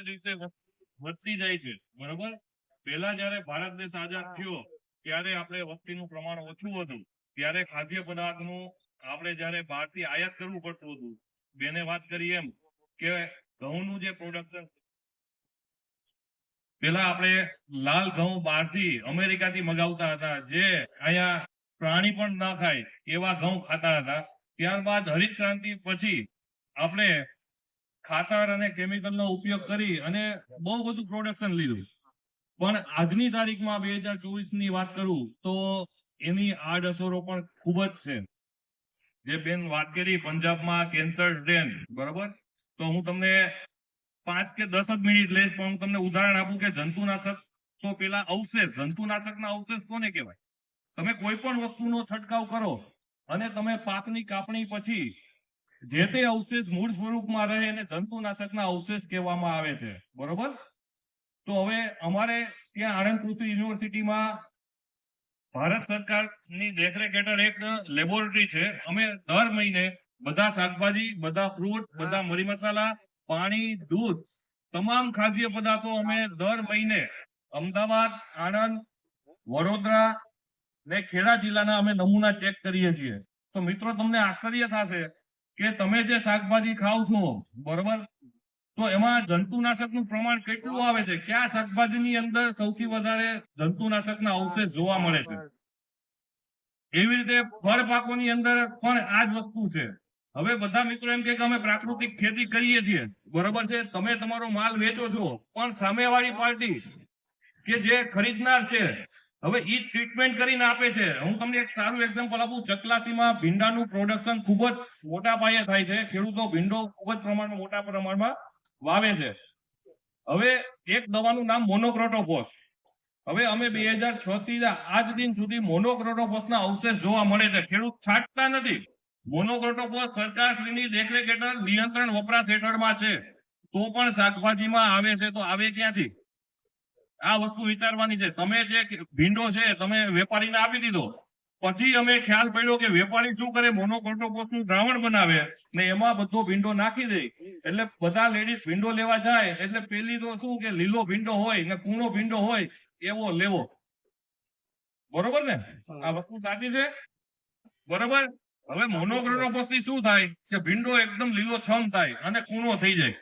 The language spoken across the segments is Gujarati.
દિવસે વધતી જાય છે, બરોબર. પહેલા જયારે ભારત દેશ આઝાદ થયો ત્યારે આપણે વસ્તીનું પ્રમાણ ઓછું હતું, ત્યારે ખાદ્ય પદાર્થનું આપણે જયારે બહારથી આયાત કરવું પડતું હતું. બેને વાત કરી એમ કે ઘઉંનું જે પ્રોડક્શન, પેલા આપણે લાલ ઘઉં બહારથી અમેરિકાથી મગાવતા હતા, જે અહીંયા પ્રાણી પણ ના ખાય એવા ઘઉં ખાતા હતા. ત્યારબાદ હરિત ક્રાંતિ પછી આપણે ખાતર અને કેમિકલનો ઉપયોગ કરી અને બહુ બધું પ્રોડક્શન લીધું. પણ આજની તારીખમાં 2024 ની વાત કરું તો એની આડઅસરો પણ ખૂબ જ છે. જે બેન વાત કરી પંજાબમાં કેન્સર ટ્રેન, બરોબર. તો હું તમને 5 કે 10 જ મિનિટ લઈશ, પણ હું તમને ઉદાહરણ આપું કે જંતુનાશક તો પેલા અવશેષ, જંતુનાશકના અવશેષ કોને કહેવાય? તમે કોઈ પણ વસ્તુનો છંટકાવ કરો અને તમે પાકની કાપણી પછી જે તે અવશેષ મૂળ સ્વરૂપમાં રહે એને જંતુનાશકના અવશેષ કહેવામાં આવે છે, બરોબર. તો હવે અમારે ત્યાં આણંદ કૃષિ યુનિવર્સિટીમાં ભારત સરકારની દેખરેખ હેઠળ એક લેબોરેટરી છે. અમે દર મહિને બધા શાકભાજી, બધા ફ્રૂટ, બધા મરી મસાલા, પાણી, દૂધ, તમામ ખાદ્ય પદાર્થો અમે દર મહિને અમદાવાદ, આણંદ, વડોદરા ને ખેડા જિલ્લાના અમે નમૂના ચેક કરીએ છીએ. તો મિત્રો તમને આશ્ચર્ય થશે કે તમે જે શાકભાજી ખાવ છો, બરોબર, તો એમાં જંતુનાશકનું પ્રમાણ કેટલું આવે છે? કયા શાકભાજીની અંદર સૌથી વધારે જંતુનાશકના અવશેષ જોવા મળે છે? એવી રીતે ફળ પાકોની અંદર પણ આ જ વસ્તુ છે. હવે બધા મિત્રો એમ કે અમે પ્રાકૃતિક ખેતી કરીએ છીએ, બરોબર છે. તમે તમારો માલ વેચો છો, પણ સામેવાળી પાર્ટી કે જે ખરીદનાર છે, હવે ઈ ટ્રીટમેન્ટ કરીને આપે છે. હું તમને એક સારું એક્ઝામ્પલ આપું. ચકલાસીમાં ભીંડાનું પ્રોડક્શન ખૂબ જ મોટા પાયે થાય છે. ખેડૂતો ભીંડો ખૂબ જ પ્રમાણમાં, મોટા પ્રમાણમાં વાવે છે. હવે એક દવાનું નામ મોનોક્રોટોફોસ. હવે અમે 2006 થી આજ દિન સુધી મોનોક્રોટોફોસના અવશેષ જોવા મળે છે. ખેડૂત છાંટતા નથી. મોનોક્રોટોફોસ સરકારશ્રીની દેખરેખ હેઠળ નિયંત્રણ વપરાશ હેઠળમાં છે, તો પણ શાકભાજીમાં આવે છે. તો આવે ક્યાંથી? આ વસ્તુ વિચારવાની છે. તમે જે ભીંડો છે તમે વેપારીને આપી દીધો, પછી અમે ખ્યાલ પડ્યો કે વેપારી શું કરે, મોનોક્રોટોફોસનું દ્રાવણ બનાવે ને એમાં બધો ભીંડો નાખી દે. એટલે બધા લેડીઝ ભીંડો લેવા જાય એટલે પેલી તો શું કે લીલો ભીંડો હોય ને કૂણો ભીંડો હોય એવો લેવો, બરોબર ને? આ વસ્તુ સાચી છે, બરોબર. હવે મોનોક્રોટોફોસ થી શું થાય કે ભીંડો એકદમ લીલો છમ થાય અને કૂણો થઈ જાય,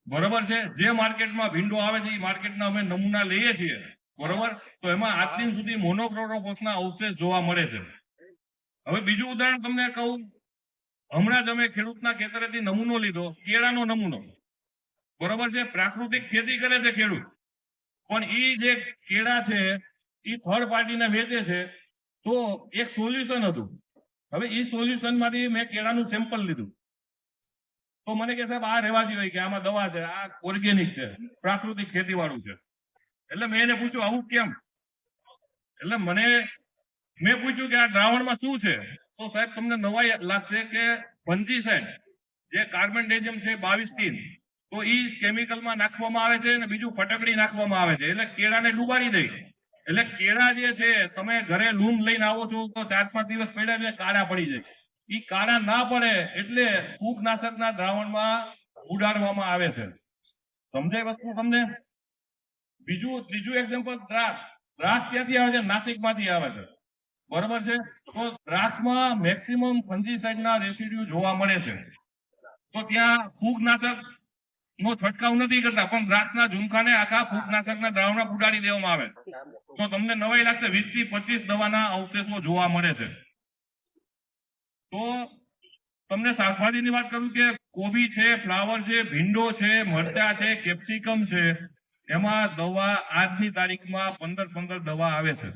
બરોબર છે. જે માર્કેટમાં ભીંડો આવે છે એ માર્કેટના અમે નમૂના લઈએ છીએ, બરોબર. તો એમાં આજ દિન સુધી મોનોક્રોટોફોસના અવશેષ જોવા મળે છે. હવે બીજું ઉદાહરણ તમને કહું. હમણાં જ અમે ખેડૂતના ખેતરેથી નમૂનો લીધો, કેળાનો નમૂનો, બરોબર છે. પ્રાકૃતિક ખેતી કરે છે ખેડૂત, પણ એ જે કેળા છે એ થર્ડ પાર્ટીને વેચે છે. તો એક સોલ્યુશન હતું. હવે એ સોલ્યુશન માંથી મેં કેળાનું સેમ્પલ લીધું. તો મને કે સાહેબ આ રહેવા હોય કે આમાં દવા છે, આ ઓર્ગેનિક છે, પ્રાકૃતિક ખેતી વાળું છે. એટલે મેં એને પૂછ્યું આવું કેમ? એટલે મેં પૂછ્યું કે આ દ્રાવણમાં શું છે? તો સાહેબ તમને નવાઈ લાગશે કે ફંજીસાઇડ, જે કાર્બન છે 22 તો એ કેમિકલમાં નાખવામાં આવે છે અને બીજું ફટકડી નાખવામાં આવે છે. એટલે કેળાને ડુબાડી દે. એટલે કેળા જે છે તમે ઘરે લૂમ લઈને આવો છો તો 4-5 દિવસ પડ્યા એટલે કાળા પડી જાય. એ કાળા ના પડે એટલે ફૂગનાશકના દ્રાવણમાં ઉડાડવામાં આવે છે. સમજાય વસ્તુ તમને? ત્રીજું એક્ઝામ્પલ, દ્રાક્ષ. દ્રાક્ષ ક્યાંથી આવે છે? નાસિકમાંથી આવે છે, બરોબર છે. તો દ્રાક્ષમાં મેક્સિમમ ફંજીસાઇડના રેસિડ્યુ જોવા મળે છે. તો ત્યાં ફૂગનાશક નો છંટકાવ નથી કરતા, પણ દ્રાક્ષના ઝુમખાને આખા ફૂગનાશકના દ્રાવણમાં ઉડાડી દેવામાં આવે. તો તમને નવાઈ લાગશે 20 થી 25 દવાના અવશેષો જોવા મળે છે. તો તમને શાકભાજીની વાત કરું કે કોબી છે, ફ્લાવર છે, ભીંડો છે, મરચા છે, કેપ્સિકમ છે, એમાં દવા આજની તારીખમાં 15 દવા આવે છે.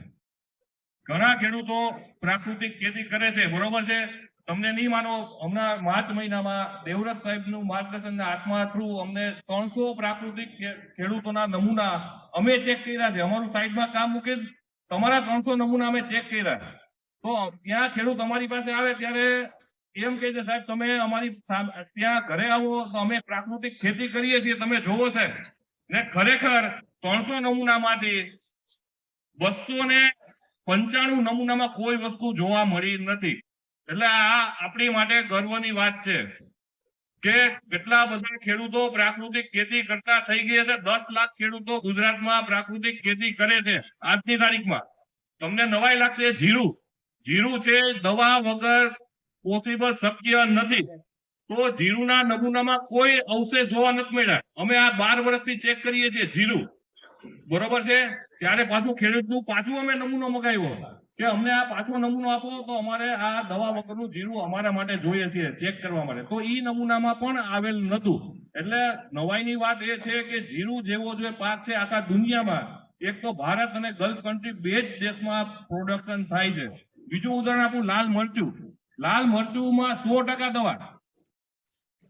ઘણા ખેડૂતો પ્રાકૃતિક ખેતી કરે છે, બરોબર છે. તમને નહીં માનો, હમણાં માર્ચ મહિનામાં દેવવ્રત સાહેબનું માર્ગદર્શનના આત્મા થ્રુ અમને 300 પ્રાકૃતિક ખેડૂતોના નમૂના અમે ચેક કર્યા છે. અમારું સાઈડમાં કામ મૂકે, તમારા 300 નમૂના અમે ચેક કર્યા. તો ત્યાં ખેડૂત અમારી પાસે આવે ત્યારે એમ કહે છે સાહેબ તમે અમારી ત્યાં ઘરે આવો તો અમે પ્રાકૃતિક ખેતી કરીએ છીએ, તમે જોવો સાહેબ. ને ખરેખર 300 નમૂનામાંથી 295 નમૂનામાં કોઈ વસ્તુ જોવા મળી નથી. એટલે આ આપણી માટે ગર્વની વાત છે કે કેટલા બધા ખેડૂતો પ્રાકૃતિક ખેતી કરતા થઈ ગયા છે. 10 લાખ ખેડૂતો ગુજરાતમાં પ્રાકૃતિક ખેતી કરે છે આજની તારીખમાં. તમને નવાઈ લાગશે, જીરું છે દવા વગર પોસિબલ શક્ય નથી. તો જીરુના નમૂનામાં કોઈ અવશેષ જોવા નથી મળ્યા. અમે આ 12 વર્ષથી ચેક કરીએ છીએ જીરું, બરોબર છે. ત્યારે પાછું ખેડૂતનું પાછું અમે નમૂનો મગાવ્યો કે અમને આ પાછો નમૂનો આપો, તો અમારે આ દવા વગરનું જીરું અમારા માટે જોઈએ છે ચેક કરવા માટે. તો ઈ નમૂનામાં પણ આવેલ નતું. એટલે નવાઈની વાત એ છે કે જીરું જેવો જે પાક છે આખા દુનિયામાં એક તો ભારત અને ગલ્ફ કન્ટ્રી બે જ દેશમાં પ્રોડક્શન થાય છે. બીજું ઉદાહરણ આપું, લાલ મરચું. લાલ મરચુંમાં 100% દવા,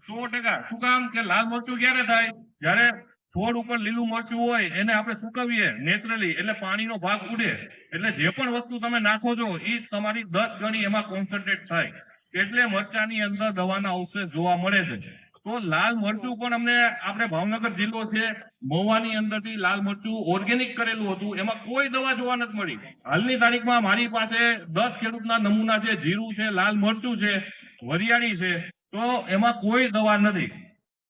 100%. શું કામ? કે લાલ મરચું ક્યારે થાય? જ્યારે છોડ ઉપર લીલું મરચું હોય એને આપણે સુકવીએ નેચરલી, એટલે પાણીનો ભાગ ઉડે, એટલે જે પણ વસ્તુ તમે નાખો છો એ તમારી 10 ગણી એમાં કોન્સન્ટ્રેટ થાય. એટલે મરચાની અંદર દવાના અવશેષ જોવા મળે છે. તો લાલ મરચું પણ અમને, આપણે ભાવનગર જિલ્લો છે, મહુવાની અંદરથી લાલ મરચું ઓર્ગેનિક કરેલું હતું, એમાં કોઈ દવા જોવા નથી મળી. હાલની તારીખમાં મારી પાસે 10 ખેડૂતના નમૂના છે, જીરું છે, લાલ મરચું છે, વરિયાળી છે, તો એમાં કોઈ દવા નથી.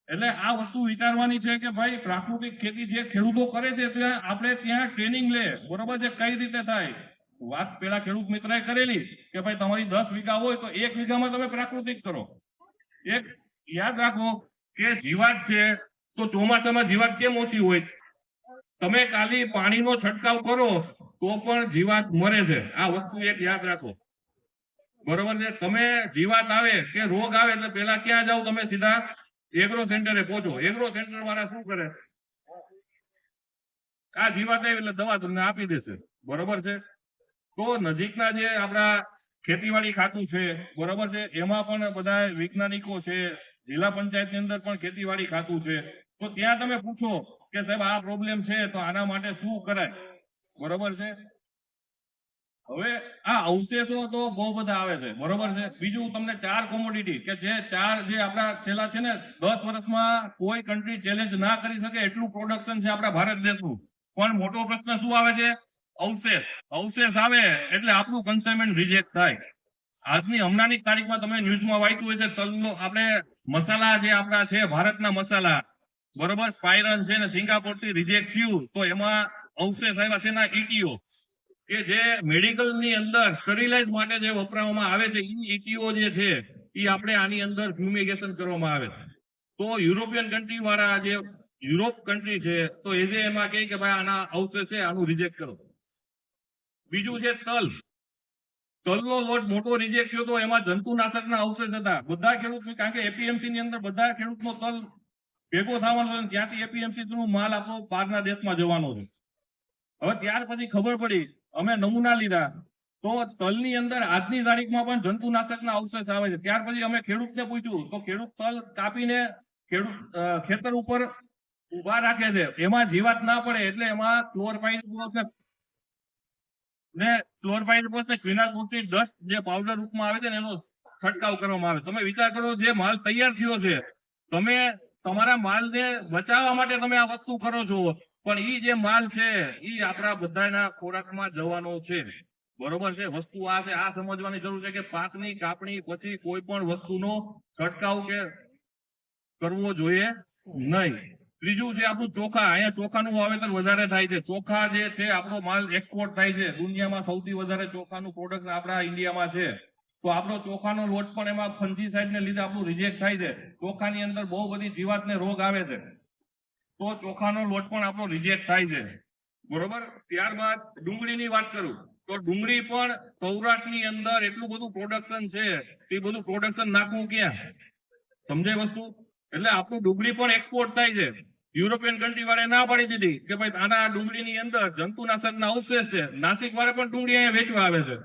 એટલે આ વસ્તુ વિચારવાની છે કે ભાઈ પ્રાકૃતિક ખેતી જે ખેડૂતો કરે છે ત્યાં આપણે ત્યાં ટ્રેનિંગ લે, બરોબર છે, કઈ રીતે થાય. વાત પેલા ખેડૂત મિત્રએ કરેલી કે ભાઈ તમારી 10 વીઘા હોય તો 1 વીઘામાં તમે પ્રાકૃતિક કરો. એક યાદ રાખો કે જીવાત છે, તો ચોમાસામાં જીવાત કેમ ઓછી હોય? તમે ખાલી પાણીનો છંટકાવ કરો તો પણ જીવાત મરે છે. આ વસ્તુ એક યાદ રાખો, બરોબર છે. તમે જીવાત આવે કે રોગ આવે એટલે પેલા ક્યાં જાવ? તમે સીધા એગ્રો સેન્ટરે પહોંચો. એગ્રો સેન્ટર વાળા શું કરે? આ જીવાત આવી એટલે દવા તમને આપી દેશે, બરોબર છે. તો નજીકના જે આપણા ખેતીવાડી ખાતું છે, બરોબર છે, એમાં પણ બધા વૈજ્ઞાનિકો છે, જિલ્લા પંચાયતની અંદર પણ ખેતીવાડી ખાતું છે. તો ત્યાં તમે પૂછો કે સાહેબ આ પ્રોબ્લેમ છે તો આના માટે શું કરાય, બરોબર છે. હવે આ અવશેષો તો બહુ બધા આવે છે, બરોબર છે. બીજું તમને 4 કોમોડિટી કે જે 4 જે આપણા છેલ્લા છે ને 10 વર્ષમાં કોઈ કન્ટ્રી ચેલેન્જ ના કરી શકે એટલું પ્રોડક્શન છે આપણા ભારત દેશનું. પણ મોટો પ્રશ્ન શું આવે છે? અવશેષ. અવશેષ આવે એટલે આપણું કન્સાઇનમેન્ટ રિજેક્ટ થાય. આજની હમણાંની તારીખમાં તમે ન્યૂઝમાં વાંચ્યું હશે, તલનો આપણે મસાલા જે આપણા છે ભારતના મસાલા, બરોબર, સ્પાઇરન છે ને સિંગાપોર થી રિજેક્ટ થયું, તો એમાં અવશેષ આવ્યા છે ના ઈટીઓ, કે જે મેડિકલ ની અંદર સ્ટરીલાઇઝ માટે જે વપરાવામાં આવે છે, ઈ ઈટીઓ જે છે એ આપણે આની અંદર ફ્યુમિગેશન કરવામાં આવે છે. તો યુરોપિયન કન્ટ્રી વાળા જે યુરોપ કન્ટ્રી છે, તો એ જે એમાં કહે કે ભાઈ આના અવશેષ છે, આનું રિજેક્ટ કરો. બીજું છે તલ. તલનો લોટ મોટો રિજેક્ટ થયો તો એમાં જંતુનાશકના અવશેષ હતા. બધા ખેડૂત, કારણ કે એપીએમસી ની અંદર બધા ખેડૂતનો તલ ભેગો થવાનો છે, ત્યાંથી એપીએમસી થ્રુ માલ આપણો બહારના દેશમાં જવાનો છે. હવે ત્યાર પછી ખબર પડી, અમે નમૂના લીધા, તો તલની અંદર આજની તારીખમાં પણ જંતુનાશકના અવશેષ આવે છે. ત્યાર પછી અમે ખેડૂતને પૂછ્યું, તો ખેડૂત તલ કાપીને ખેતર ઉપર ઉભા રાખે છે, એમાં જીવાત ના પડે એટલે એમાં ક્લોરપાઇરિફોસ ને ક્વિનાલપ્રોપિન ડસ્ટ જે પાવડર રૂપમાં આવે છે ને એનો છંટકાવ કરવામાં આવે. તમે વિચાર કરો, જે માલ તૈયાર થયો છે, તમે તમારા માલને બચાવવા માટે તમે આ વસ્તુ કરો છો, પણ ઈ જે માલ છે ઈ આપણા બધાના ખોરાકમાં જવાનો છે, બરોબર છે. વસ્તુ આ છે, આ સમજવાની જરૂર છે કે પાકની કાપણી પછી કોઈ પણ વસ્તુનો છંટકાવ કે કરવો જોઈએ નહીં. ત્રીજું છે આપણું ચોખા. અહીંયા ચોખાનું વાવેતર વધારે થાય છે. ચોખા જે છે આપણો માલ એક્સપોર્ટ થાય છે. દુનિયામાં સૌથી વધારે ચોખાનું પ્રોડક્શન આપણા ઇન્ડિયામાં છે. તો આપણો ચોખાનો લોટ પણ એમાં ફંજીસાઇડ ને લીધે આપણું રિજેક્ટ થાય છે. ચોખાની અંદર બહુ બધી જીવાતને રોગ આવે છે, તો ચોખાનો લોટ પણ આપણો રિજેક્ટ થાય છે, બરોબર. ત્યારબાદ ડુંગળીની વાત કરું તો ડુંગળી પણ સૌરાષ્ટ્રની અંદર એટલું બધું પ્રોડક્શન છે, એ બધું પ્રોડક્શન નાખવું ક્યાં? સમજાય વસ્તુ? એટલે આપણું ડુંગળી પણ એક્સપોર્ટ થાય છે. યુરોપિયન કન્ટ્રી વાળા ના પાડી દીધી કે ભાઈ આના ડુંગળીની અંદર જંતુનાશકના અવશેષ છે, નાસિક વાળા પણ ડુંગળી અહીંયા વેચવા આવે છે.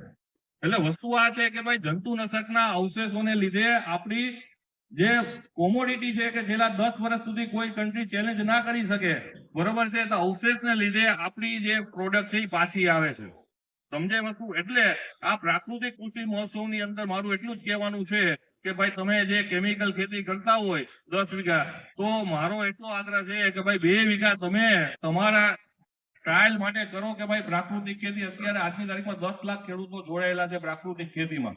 એટલે વસ્તુ આ છે કે ભાઈ જંતુનાશકના અવશેષોને લીધે આપણી જે કોમોડિટી છે કે છેલ્લા 10 વર્ષ સુધી કોઈ કન્ટ્રી ચેલેન્જ ના કરી શકે, બરોબર છે, તો અવશેષને લીધે આપણી જે પ્રોડક્ટ છે એ પાછી આવે છે. સમજાય વસ્તુ? એટલે આ પ્રાકૃતિક કૃષિ મહોત્સવની અંદર મારું એટલું જ કહેવાનું છે કે ભાઈ તમે જે કેમિકલ ખેતી કરતા હોય 10 વીઘા, તો મારો એટલો આગ્રહ છે કે ભાઈ 2 વીઘા તમે તમારા ટ્રાયલ માટે કરો કે ભાઈ પ્રાકૃતિક ખેતી. અત્યારે આજની તારીખમાં 10 લાખ ખેડૂતો જોડાયેલા છે પ્રાકૃતિક ખેતીમાં,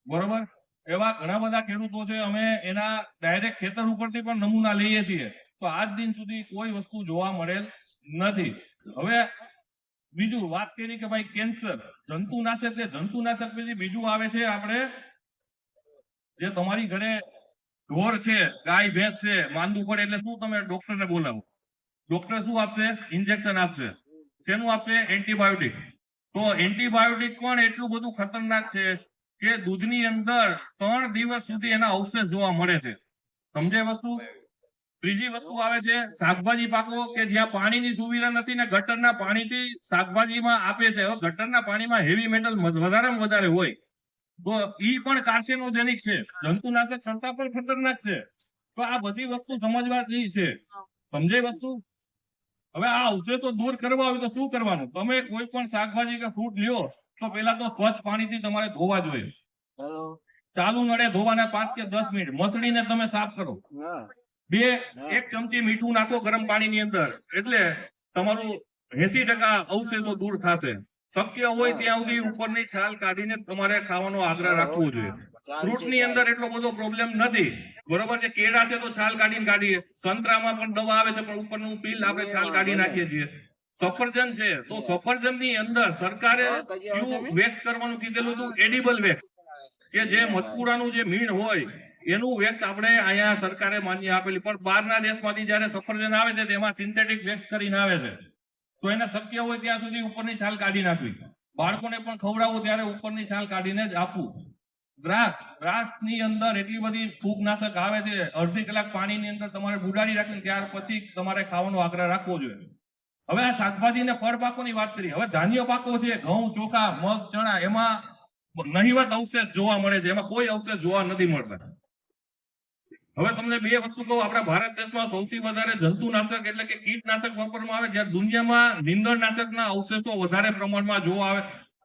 બરોબર. એવા ઘણા બધા ખેડૂતો છે, અમે એના ડાયરેક્ટ ખેતર ઉપરથી પણ નમૂના લઈએ છીએ, તો આજ દિન સુધી કોઈ વસ્તુ જોવા મળેલ નથી. હવે બીજું વાત કરી કે ભાઈ કેન્સર જંતુનાશક, જે જંતુનાશક પછી બીજું આવે છે, આપણે જે તમારી ઘરે ઢોર છે, ગાય ભેંસ છે, માંદું પડે એટલે શું તમે ડોક્ટરને બોલાવો, ડોક્ટર શું આપશે? ઇન્જેક્શન આપશે. શેનું આપશે? એન્ટીબાયોટિક. તો એન્ટીબાયોટિક પણ એટલું બધું ખતરનાક છે કે દૂધની અંદર 3 દિવસ સુધી એના અવશેષ જોવા મળે છે. સમજાય વસ્તુ? ત્રીજી વસ્તુ આવે છે શાકભાજી પાકો, કે જ્યાં પાણીની સુવિધા નથી ને ગટરના પાણીથી શાકભાજીમાં આપે છે. હવે ગટરના પાણીમાં હેવી મેટલ વધારેમાં વધારે હોય, તો ઈ પણ કાર્સિનોજેનિક છે, જંતુનાશક કરતા પણ ખતરનાક છે. તો આ બધી વસ્તુ સમજવાની છે. સમજાય વસ્તુ? હવે આ અવશેષો દૂર કરવા હોય તો શું કરવાનું? તમે કોઈ પણ શાકભાજી કે ફ્રૂટ લ્યો તો પેલા તો સ્વચ્છ પાણીથી તમારે ધોવા જોઈએ. ચાલુ નળે ધોવાના 5 કે 10 મિનિટ મસળીને તમે સાફ કરો. 1 ચમચી મીઠું નાખો ગરમ પાણીની અંદર, એટલે તમારું 80% અવશેષો દૂર થશે. શક્ય હોય ત્યાં સુધી ઉપરની છાલ કાઢીને તમારે ખાવાનો આગ્રહ રાખવો જોઈએ. ફ્રૂટની અંદર એટલો બધો પ્રોબ્લેમ નથી, બરોબર છે. કેળા છે તો છાલ કાઢીએ, સંતરામાં પણ દવા આવે છે પણ ઉપરનું પીલ આપણે છાલ કાઢી નાખીએ છીએ. સફરજન છે તો સફરજનની અંદર સરકારે વેક્સ કરવાનું કીધેલું હતું, એડિબલ વેક્સ, કે જે મધપુરાનું જે મીણ હોય એનું વેક્સ આપણે અહીંયા સરકારે માન્ય આપેલી, પણ બહારના દેશમાંથી જયારે સફરજન આવે છે તેમાં સિન્થેટિક વેક્સ કરીને આવે છે, તો એને શક્ય હોય ત્યાં સુધી ઉપરની છાલ કાઢી નાખવી. બાળકોને પણ ખવડાવવું ત્યારે ઉપરની છાલ કાઢીને જ આપવું. દ્રાક્ષની અંદર એટલી બધી ફૂગનાશક આવે છે, અડધી કલાક પાણીની અંદર તમારે બુડાડી રાખવી, ત્યાર પછી તમારે ખાવાનો આગ્રહ રાખવો જોઈએ. હવે આ શાકભાજી ને ફળ પાકોની વાત કરી. હવે ધાન્ય પાકો છે, ઘઉં, ચોખા, મગ, ચણા, એમાં નહિવત અવશેષ જોવા મળે છે, એમાં કોઈ અવશેષ જોવા નથી મળતા. હવે તમને બે વસ્તુ કહું, આપણા ભારત દેશમાં સૌથી વધારે જંતુનાશક એટલે કે કીટનાશક વાપરવામાં આવે, જ્યારે દુનિયામાં નીંદણનાશકના અવશેષો વધારે પ્રમાણમાં જોવા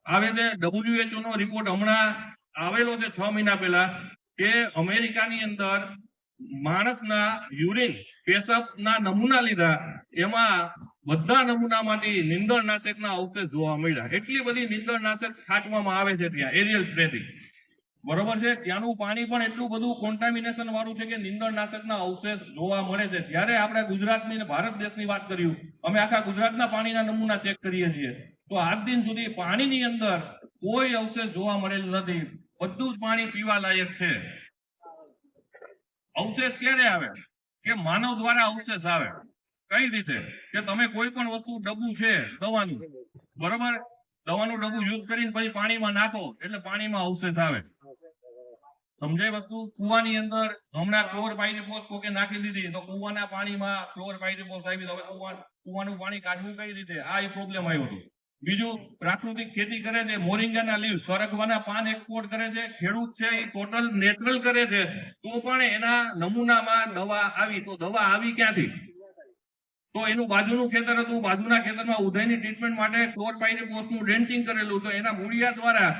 આવે છે. WHO નો રિપોર્ટ હમણાં આવેલો છે 6 મહિના પહેલા, કે અમેરિકાની અંદર માણસના યુરિન, પેશાબના નમૂના લીધા, એમાં બધા નમૂનામાંથી નીંદણનાશકના અવશેષ જોવા મળ્યા. એટલી બધી નીંદણનાશક છાંટવામાં આવે છે ત્યાં એરિયલ સ્પ્રેથી, બરોબર છે. ત્યાંનું પાણી પણ એટલું બધું કોન્ટામિનેશન વાળું છે કે નીંદણનાશકના અવશેષ જોવા મળે છે. જ્યારે આપણે ગુજરાતની ને ભારત દેશની વાત કર્યું, અમે આખા ગુજરાતના પાણીના નમૂના ચેક કરીએ છીએ, તો આજ દિન સુધી પાણીની અંદર કોઈ અવશેષ જોવા મળેલ નથી. બધું જ પાણી પીવા લાયક છે. અવશેષ ક્યારે આવે? કે માનવ દ્વારા અવશેષ આવે. કઈ રીતે? કે તમે કોઈ પણ વસ્તુ, ડબ્બુ છે દવાનું, બરોબર, દવાનું ડબ્બુ યુઝ કરીને પછી પાણીમાં નાખો એટલે પાણીમાં અવશેષ આવે. સમજાય વસ્તુ? કુવાની અંદર હમણાં ક્લોરપાયરીફોસ કોકે નાખી દીધી, તો કુવાના પાણીમાં ક્લોરપાયરીફોસ આવી, હવે કુવાનું પાણી કાઢવું કઈ રીતે? આ પ્રોબ્લેમ આવ્યો હતો. બીજું, પ્રાકૃતિક ખેતી કરે છે, મોરિંગાના લીવ, સરગવાના પાન એક્સપોર્ટ કરે છે, ખેડૂત છે એ ટોટલ નેચરલ કરે છે, તો પણ એના નમૂનામાં દવા આવી. તો દવા આવી ક્યાંથી? તો એનું બાજુનું ખેતર હતું, બાજુના ખેતરમાં ઉધઈની ટ્રીટમેન્ટ માટે ક્લોરપાયરીફોસનું ડ્રેન્ચિંગ કરેલું, તો એના મૂળિયા દ્વારા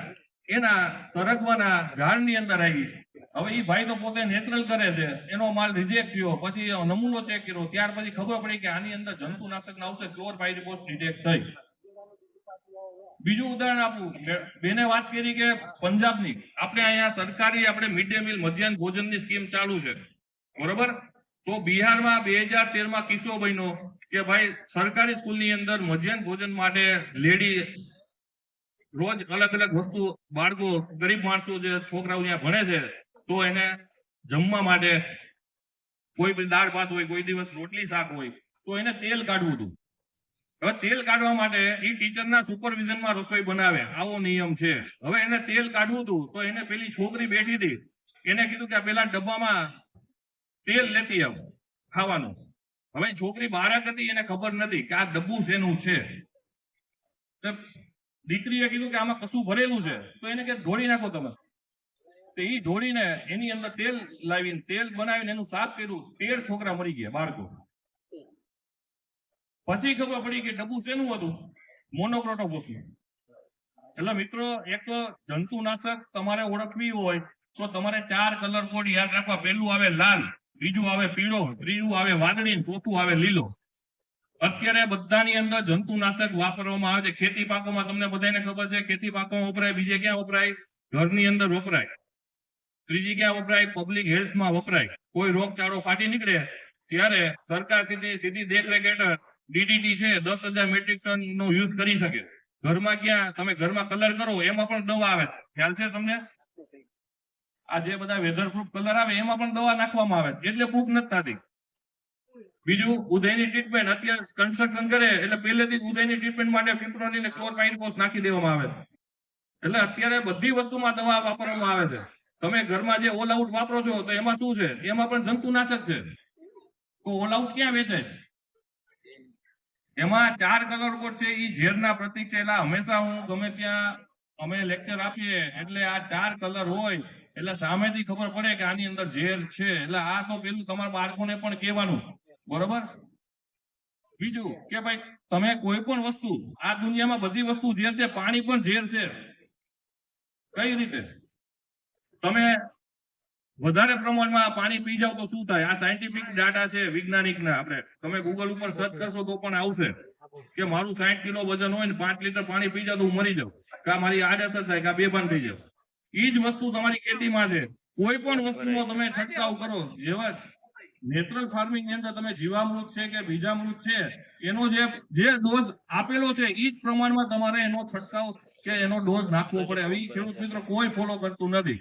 એના સરગવાના ઝાડની અંદર આવી. હવે એ ભાઈ તો પોતે નેચરલ કરે છે, એનો માલ રિજેક્ટ થયો, પછી નમૂનો ચેક કર્યો, ત્યાર પછી ખબર પડી કે આની અંદર જંતુનાશકના અવશેષ ક્લોરપાયરીફોસ ડિટેક્ટ થઈ. બીજું ઉદાહરણ આપું, બેને વાત કરી કે પંજાબની, આપણે અહીંયા સરકારી આપણે મિડ ડે મીલ મધ્યાહન ભોજનની સ્કીમ ચાલુ છે, બરોબર. તો બિહારમાં 2013માં કિસ્સો બન્યો કે ભાઈ સરકારી સ્કૂલની અંદર મધ્યાહન ભોજન માટે લેડી રોજ અલગ અલગ વસ્તુ, બાળકો, ગરીબ માણસો, જે છોકરાઓ ત્યાં ભણે છે, તો એને જમવા માટે કોઈ દાળ ભાત હોય, કોઈ દિવસ રોટલી શાક હોય, તો એને તેલ કાઢવું હતું. હવે તેલ કાઢવા માટે એ ટીચરના સુપરવિઝનમાં રસોઈ બનાવે, આવો નિયમ છે. હવે એને તેલ કાઢવું હતું, તો એને પેલી છોકરી બેઠી હતી, એને કીધું કે પેલા ડબ્બામાં તેલ લેતી આવ ખાવાનું. હવે છોકરી બાળક હતી, એને ખબર નથી કે આ ડબ્બુ શેનું છે. દીકરીએ કીધું કે આમાં કશું ભરેલું છે, તો એને કે ઢોળી નાખો તમે. તો એ ઢોળીને એની અંદર તેલ લાવીને, તેલ બનાવીને એનું શાક કર્યું. 13 છોકરા મરી ગયા, બાળકો. પછી ખબર પડી કે ડબ્બુ શેનું હતું? મોનોક્રોટોફોસનું. એટલે મિત્રો, એક જંતુનાશક તમારે ઓળખવી હોય તો તમારે 4 કલર કોડ યાદ રાખવા. પહેલું આવે લાલ, બીજું આવે પીળો, ત્રીજું આવે વાદળી, ચોથું આવે લીલો. અત્યારે બધાની અંદર જંતુનાશક વાપરવામાં આવે છે. ખેતી પાકોમાં તમને બધાને ખબર છે, ખેતી પાકોમાં વપરાય, બીજે ક્યાં વપરાય? ઘરની અંદર વપરાય. ત્રીજી ક્યાં વપરાય? પબ્લિક હેલ્થમાં વપરાય. કોઈ રોગચાળો ફાટી નીકળે ત્યારે સરકાર સીધી દેખરેખ હેઠળ ડીડીટી છે 10,000 મેટ્રિક ટન નો યુઝ કરી શકે. ઘરમાં ક્યાં તમે ઘરમાં કલર કરો એમાં પણ દવા આવે, ખ્યાલ છે તમને? આ જે બધા વેધર પ્રૂફ કલર આવે એમાં પણ દવા નાખવામાં આવે એટલે પ્રૂફ નથી થતી. બીજું ઉદયની ટ્રીટમેન્ટ, અત્યારે કન્સ્ટ્રક્શન કરે એટલે પહેલેથી જ ઉદયની ટ્રીટમેન્ટ માટે ફિપ્રોનિલ ને ક્લોરપાઇનફોસ નાખી દેવામાં આવે છે. એટલે અત્યારે બધી વસ્તુમાં દવા વાપરવામાં આવે છે. તમે ઘરમાં જે ઓલ આઉટ વાપરો છો તો એમાં શું છે? એમાં પણ જંતુનાશક છે. તો ઓલ આઉટ ક્યાં વેચાય? એમાં 4 કલર કોડ છે, એ ઝેરના પ્રતીક છે. એટલે હંમેશા હું ગમે ત્યાં અમે લેક્ચર આપીએ એટલે આ 4 કલર હોય એટલે સામેથી ખબર પડે કે આની અંદર ઝેર છે. એટલે આ તો પેલું તમારા બાળકોને પણ કહેવાનું, બરોબર? બીજું કે ભાઈ તમે કોઈ પણ વસ્તુ, આ દુનિયામાં બધી વસ્તુ ઝેર છે, પાણી પણ ઝેર છે. કઈ રીતે? તમે વધારે પ્રમાણમાં પાણી પી જાવ તો શું થાય? આ સાયન્ટિફિક ડાટા છે વૈજ્ઞાનિકના. આપણે તમે ગૂગલ ઉપર સર્ચ કરશો તો પણ આવશે કે મારું 60 કિલો વજન હોય ને 5 લીટર પાણી પી જાવ તો હું મરી જાઉં, કા મારી આડઅસર થાય, કા બેભાન થઈ જાવ. એ જ વસ્તુ તમારી ખેતીમાં છે. કોઈ પણ વસ્તુનો તમે છંટકાવ કરો, જેવા નેચરલ ફાર્મિંગ ની અંદર તમે જીવામૃત છે કે બીજામૃત છે, એનો જે ડોઝ આપેલો છે એ જ પ્રમાણમાં તમારે એનો છંટકાવ કે એનો ડોઝ નાખવો પડે. હવે ખેડૂત મિત્રો કોઈ ફોલો કરતું નથી.